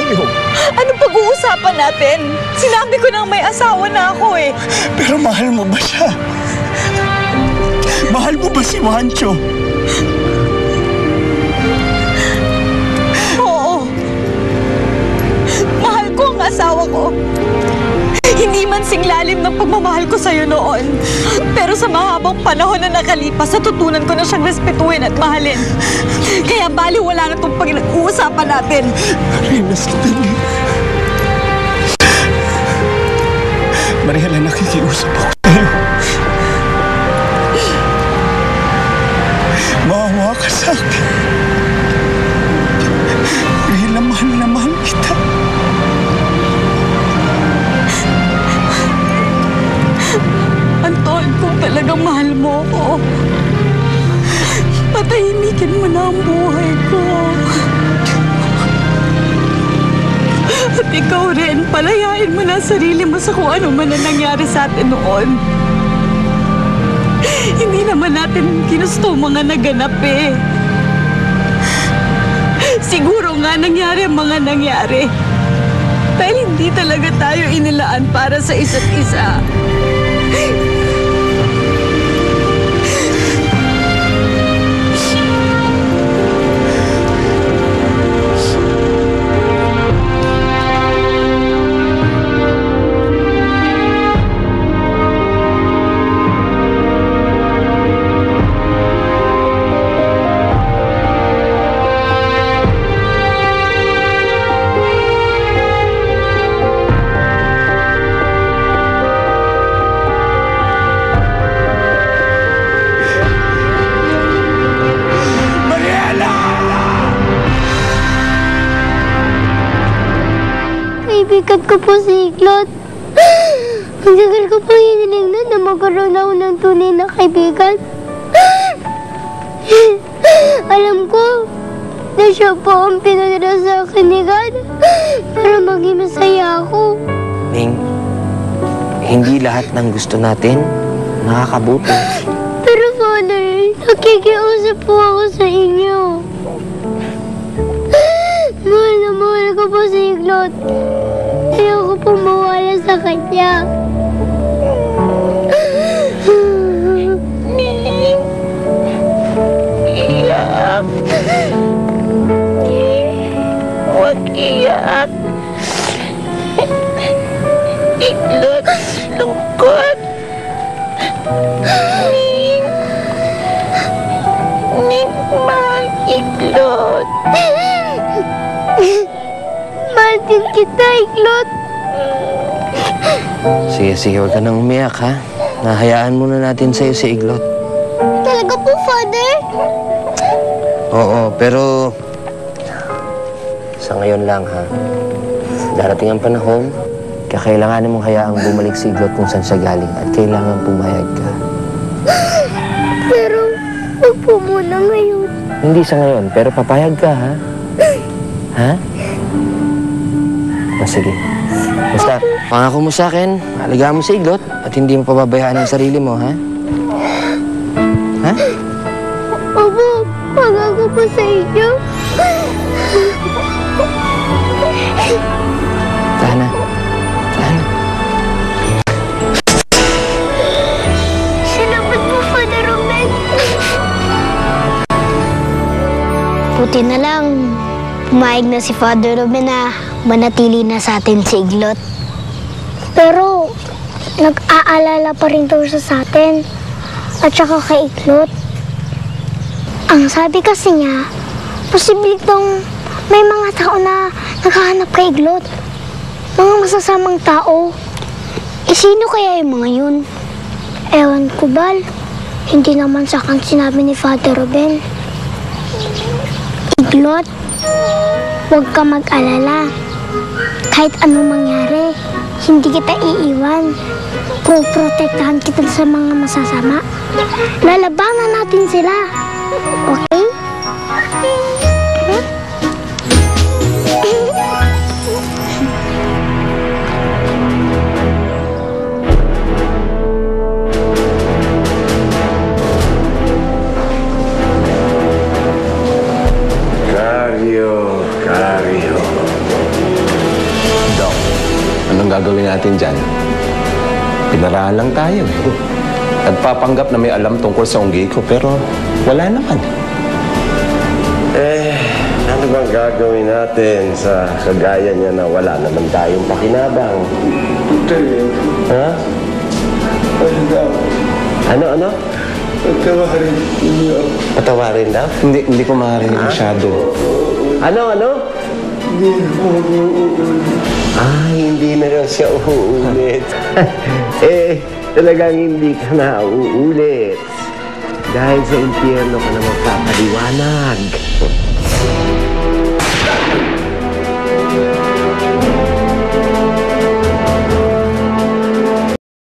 tayo. Anong pag-uusapan natin? Sinabi ko nang may asawa na ako eh. Pero mahal mo ba siya? Mahal mo ba si Juancho? Oo. Mahal ko ang asawa ko. Hindi man singlalim ng pagmamahal ko sa'yo noon. Pero sa mahabang panahon na nakalipas, natutunan ko na siyang respetuhin at mahalin. Kaya baliwala na itong pag-uusapan natin. Marina, sandali. Mariela, nakikiusap ako sa'yo. Maawa ka sa akin. Mariela, mahal na mahal kita. Anton, kung talagang mahal mo ako, patahimikin mo na ang buhay ko. At ikaw rin, palayain mo na ang sarili mo sa kung ano man ang nangyari sa atin noon. Hindi naman natin ginusto mga naganap eh. Siguro nga nangyari ang mga nangyari. Dahil hindi talaga tayo inilaan para sa isa't isa. Kaibigan ko po si Iglot. Ang tagal ko po hinilingan na magkaroon ako ng tunay na kaibigan. Alam ko na siya po ang pinadala sa akin ni God para maging masaya ako. Ning, hindi lahat ng gusto natin nakakabuti. Pero Father, nakikiusap po ako sa inyo. Mahal na mahal ko po si Iglot. Ayoko pong mawala sa kanya. Iyak. Huwag iyak. Iglot, lungkot. Ning, mahal Iglot. Mahal din kita, Iglot. Sige, huwag ka nang umiyak, ha? Nahayaan muna natin sa'yo si Iglot. Talaga po, Father? Oo, pero sa ngayon lang, ha? Darating ang panahon, kakailanganin mong hayaang bumalik si Iglot kung saan siya galing at kailangan pumayag ka. Pero, wag po muna ngayon. Hindi sa ngayon, pero papayag ka, ha? Ha? Sige. Basta, pangako mo sa akin, alagaan mo si Iglot at hindi mo pababayaan ang sarili mo, ha? Ha? Opo, pangako po sa inyo. Tahan na. Salamat po, Father Ruben. Buti na lang, pumayag na si Father Ruben na manatili na sa atin si Iglot. Pero, nag-aalala pa rin daw siya sa atin. At saka kay Iglot. Ang sabi kasi niya, posible itong may mga tao na naghahanap kay Iglot. Mga masasamang tao. Sino kaya yung mga yun? Ewan ko, Bal. Hindi naman sa akin sinabi ni Father Ruben. Iglot, huwag ka mag-alala. Kahit anong mangyari, hindi kita iiwan. Puprotektahan kita sa mga masasama. Lalabanan natin sila. Okay? Cario. ang gagawin natin dyan? Pinarahan lang tayo eh. Nagpapanggap na may alam tungkol sa unggi ko, pero wala naman. Ano bang gagawin natin sa kagaya niya na wala naman tayong pakinabang? Ha? Ano? Patawarin niyo. Patawarin daw? Hindi ko marinig masyado. Ano? Hindi ako uulit. Hindi na raw siya uulit. Talagang hindi ka na uulit. Dahil sa impyerno ka na magpapaliwanag.